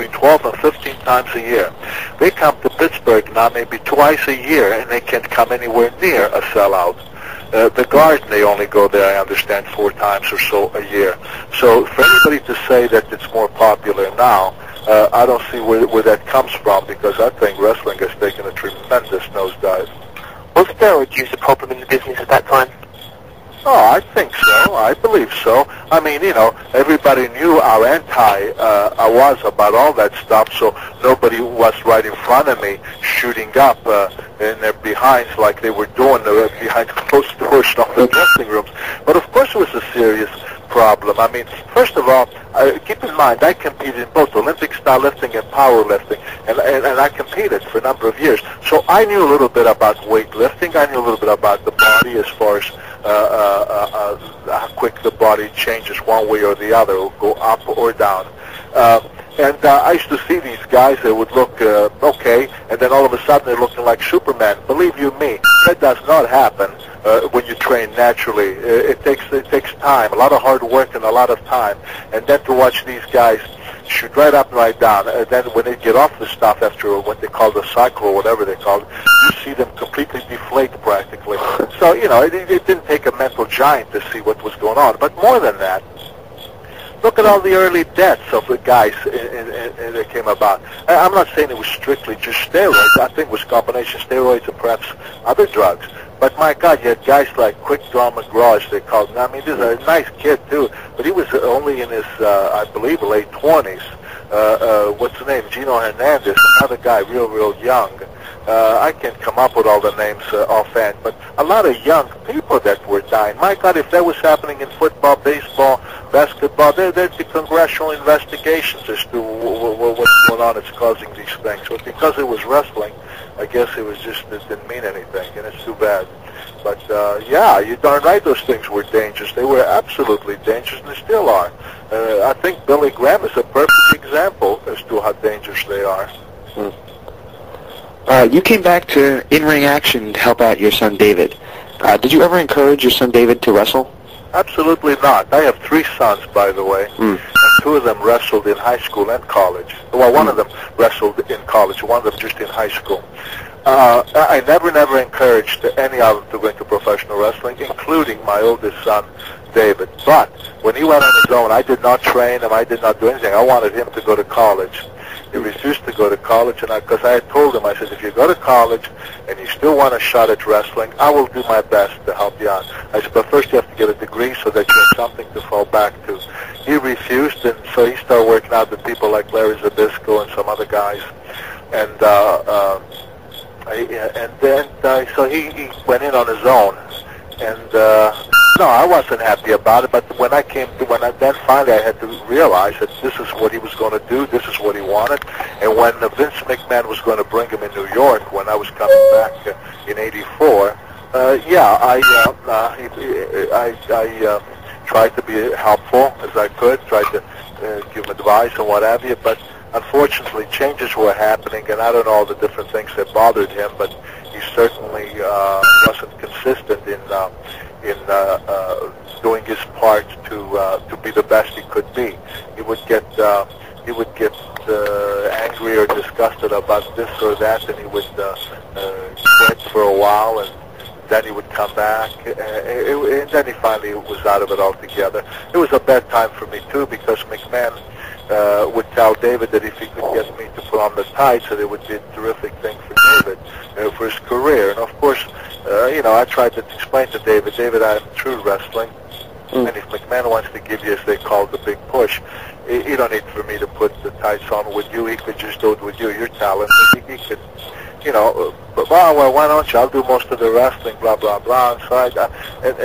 between 12 and 15 times a year. They come to Pittsburgh now maybe twice a year, and they can't come anywhere near a sellout. The Garden, they only go there, I understand, 4 times or so a year. So for anybody to say that it's more popular now, I don't see where that comes from, because I think wrestling has taken a tremendous nosedive. Was steroid use a problem in the business at that time? Oh, I think so. I believe so. I mean, you know, everybody knew how anti I was about all that stuff, so nobody was right in front of me shooting up in their behinds like they were doing behind closed doors in all the dressing rooms. But of course it was a serious problem. I mean, first of all, keep in mind, I competed in both Olympic-style lifting and powerlifting, and I competed for a number of years. So I knew a little bit about weightlifting. I knew a little bit about the body as far as how quick the body changes one way or the other, or go up or down. And I used to see these guys that would look okay, and then all of a sudden they're looking like Superman. Believe you me, that does not happen when you train naturally. It takes time, a lot of hard work and a lot of time. And then to watch these guys shoot right up and right down, and then when they get off the stuff after what they call the cycle or whatever they call it, you see them completely deflate practically. So, you know, it didn't take a mental giant to see what was going on. But more than that, look at all the early deaths of the guys that came about. I'm not saying it was strictly just steroids. I think it was combination steroids and perhaps other drugs. But my God, you had guys like Quick Draw McGraw, as they called him. I mean, this is a nice kid, too. But he was only in his, I believe, late 20s. What's the name? Gino Hernandez, another guy, real young. I can't come up with all the names offhand, but a lot of young people that were dying. My God, if that was happening in football, baseball, basketball, there'd be congressional investigations as to what's going on that's causing these things. But because it was wrestling, I guess it didn't mean anything, and it's too bad. But yeah, you're darn right, those things were dangerous. They were absolutely dangerous, and they still are. I think Billy Graham is a perfect example as to how dangerous they are. You came back to in-ring action to help out your son David. Did you ever encourage your son David to wrestle? Absolutely not. I have 3 sons, by the way. And 2 of them wrestled in high school and college. Well, one of them wrestled in college, one of them just in high school. I never encouraged any of them to go into professional wrestling, including my oldest son, David. But when he went on his own, I did not train him, I did not do anything. I wanted him to go to college. He refused to go to college, and because I had told him, I said, if you go to college and you still want a shot at wrestling, I will do my best to help you out. I said, but first you have to get a degree so that you have something to fall back to. He refused, and so he started working out with people like Larry Zbyszko and some other guys. And so he went in on his own. And no, I wasn't happy about it, but then finally I had to realize that this is what he was going to do, this is what he wanted. And when Vince McMahon was going to bring him in New York, when I was coming back in '84, yeah, I tried to be helpful as I could, tried to give him advice and what have you, but unfortunately changes were happening, and I don't know all the different things that bothered him, but he certainly wasn't consistent in doing his part to be the best he could be. He would get angry or disgusted about this or that, and he would quit for a while, and then he would come back, and then he finally was out of it altogether. It was a bad time for me too, because McMahon would tell David that if he could get me to put on the tights, that it would be a terrific thing for David, for his career. And of course, you know, I tried to explain to David, I'm true wrestling, and if McMahon wants to give you, as they call it, the big push, you don't need for me to put the tights on with you. He could just do it with you. You're talented. He could, you know, well, why don't you? I'll do most of the wrestling, blah, blah, blah. And, so and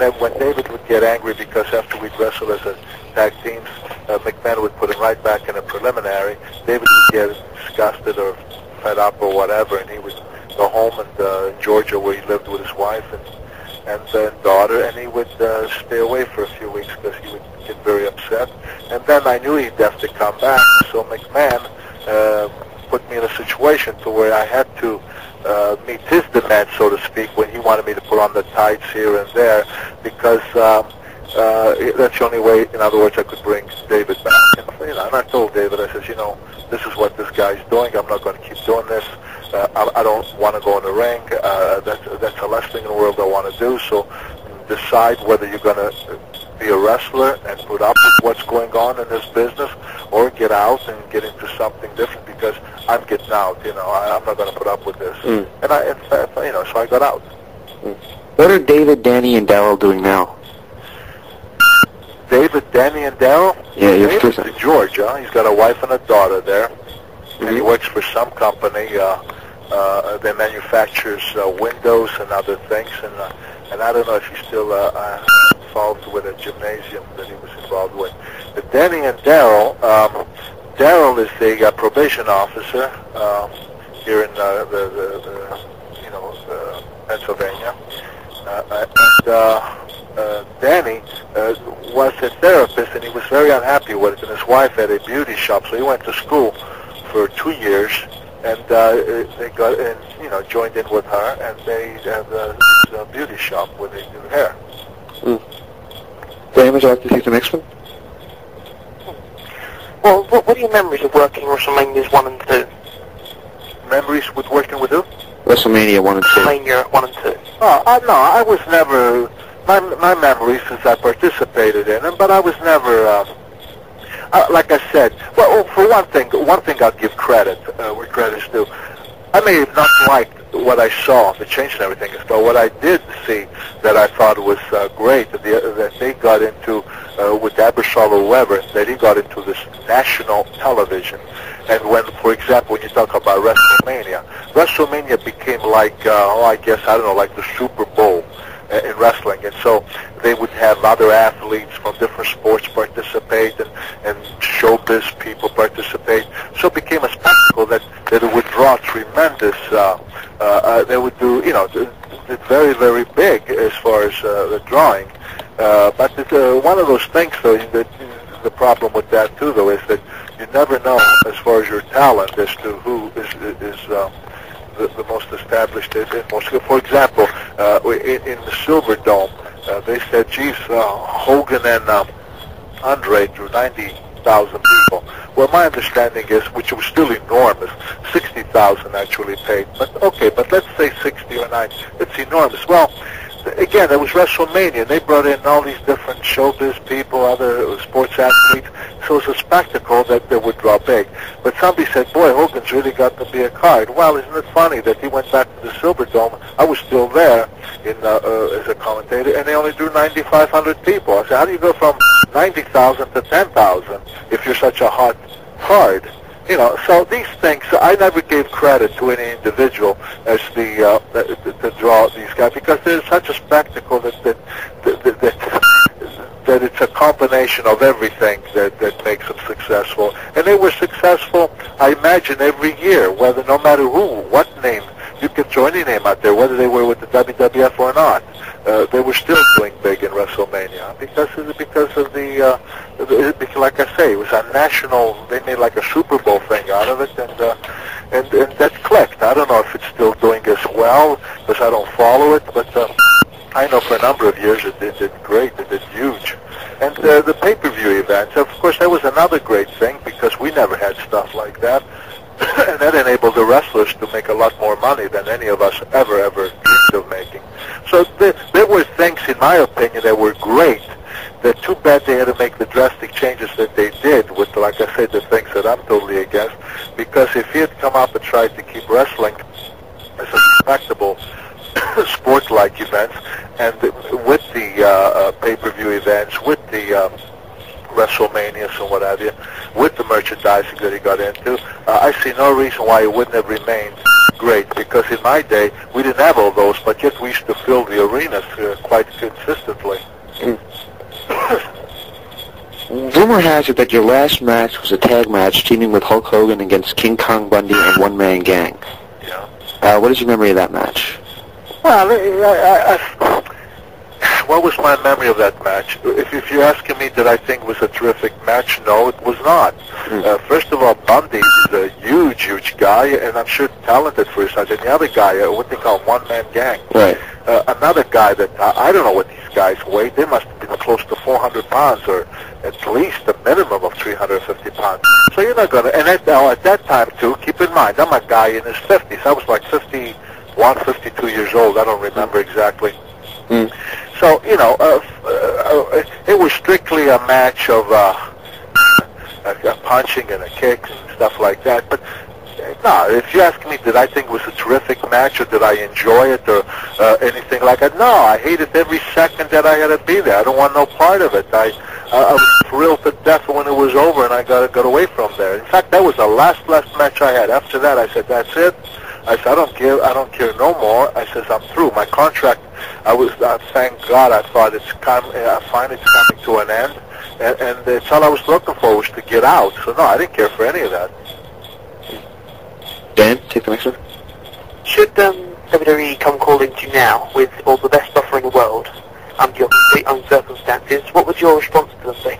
then when David would get angry because after we'd wrestle as a tag teams, McMahon would put him right back in a preliminary. David would get disgusted or fed up or whatever, and he would go home in Georgia, where he lived with his wife and daughter, and he would stay away for a few weeks because he would get very upset. And then I knew he'd have to come back, so McMahon put me in a situation to where I had to meet his demands, so to speak, when he wanted me to put on the tights here and there, because that's the only way, in other words, I could bring David back. And I told David, I said, you know, this is what this guy's doing. I'm not going to keep doing this. I don't want to go in the ring. That's the last thing in the world I want to do. So decide whether you're going to be a wrestler and put up with what's going on in this business, or get out and get into something different, because I'm getting out. I'm not going to put up with this. And so I got out. What are David, Danny, and Daryl doing now? David, Danny, and Daryl? Yeah, David's in Georgia. He's got a wife and a daughter there. And he works for some company that manufactures windows and other things. And I don't know if he's still involved with a gymnasium that he was involved with. But Danny and Daryl, Daryl is the probation officer here in Pennsylvania. Danny was a therapist, and he was very unhappy with it. And his wife had a beauty shop, so he went to school for 2 years, and they got in, joined in with her, and they have a beauty shop where they do hair. Danny, would you like to take the next one? Well, what are your memories of working WrestleManias 1 and 2? Memories with working with who? WrestleMania 1 and 2. WrestleMania 1 and 2. No, I was never. My memories since I participated in them, but I was never. Like I said, well, for one thing I'll give credit where credit's due. I may have not liked what I saw, the change and everything, but what I did see that I thought was great, that they got into, with Ebersol or whoever, that he got into this national television. And when, for example, when you talk about WrestleMania became like, like the Super Bowl in wrestling. And so they would have other athletes from different sports participate, and showbiz people participate. So it became a spectacle that it would draw tremendous, they would do, very, very big as far as the drawing. But it's one of those things, though, that the problem with that, too, though, is that you never know, as far as your talent, as to who is the most established. For example, in the Silver Dome, they said, geez, Hogan and Andre drew 90,000 people. Well, my understanding is, which was still enormous, 60,000 actually paid. But okay, but let's say 60 or 90. It's enormous. Well, again, it was WrestleMania. They brought in all these different showbiz people, other sports athletes. So it was a spectacle that they would draw big. But somebody said, boy, Hogan's really got to be a card. Well, isn't it funny that he went back to the Silver Dome? I was still there as a commentator, and they only drew 9,500 people. I said, how do you go from 90,000 to 10,000 if you're such a hot card? So these things, I never gave credit to any individual as to draw these guys, because there's such a spectacle that it's a combination of everything that makes them successful. And they were successful, I imagine, every year, whether no matter what name. You could throw any name out there, whether they were with the WWF or not. They were still doing big in WrestleMania because of the like I say, it was a national. They made like a Super Bowl thing out of it, and that clicked. I don't know if it's still doing as well because I don't follow it, but I know for a number of years it did great. It did huge. And the pay-per-view events, of course, that was another great thing because we never had stuff like that. And that enabled the wrestlers to make a lot more money than any of us ever dreamed of making. So there were things, in my opinion, that were great. They're too bad they had to make the drastic changes that they did with, like I said, the things that I'm totally against. Because if he had come up and tried to keep wrestling as a respectable sport-like events, and with the pay-per-view events, with the WrestleManias and what have you, with the merchandising that he got into, I see no reason why it wouldn't have remained great, because in my day, we didn't have all those, but yet we used to fill the arenas quite consistently. Rumor has it that your last match was a tag match teaming with Hulk Hogan against King Kong Bundy and One Man Gang. Yeah. What is your memory of that match? Well, what was my memory of that match? If you're asking me that I think it was a terrific match, no, it was not. First of all, Bundy is a huge guy, and I'm sure talented for his size. And the other guy, what they call One Man Gang. Right. Another guy that I don't know what these guys weighed. They must have been close to 400 pounds, or at least a minimum of 350 pounds. So you're not going to, and at that time too, keep in mind, I'm a guy in his 50s. I was like 51, 52 years old. I don't remember exactly. So, you know, it was strictly a match of a punching and a kick and stuff like that. But no, if you ask me, did I think it was a terrific match, or did I enjoy it, or anything like that? No, I hated every second that I had to be there. I don't want no part of it. I was thrilled to death when it was over, and I got away from there. In fact, that was the last match I had. After that, I said, that's it. I said, I don't care no more. I says, I'm through. My contract, thank God, I thought finally it's coming to an end, and that's all I was looking for, was to get out. So no, I didn't care for any of that. Dan, take the next one. Should WWE come calling to you now with all the best offer in the world under your complete own circumstances, what would your response to them be?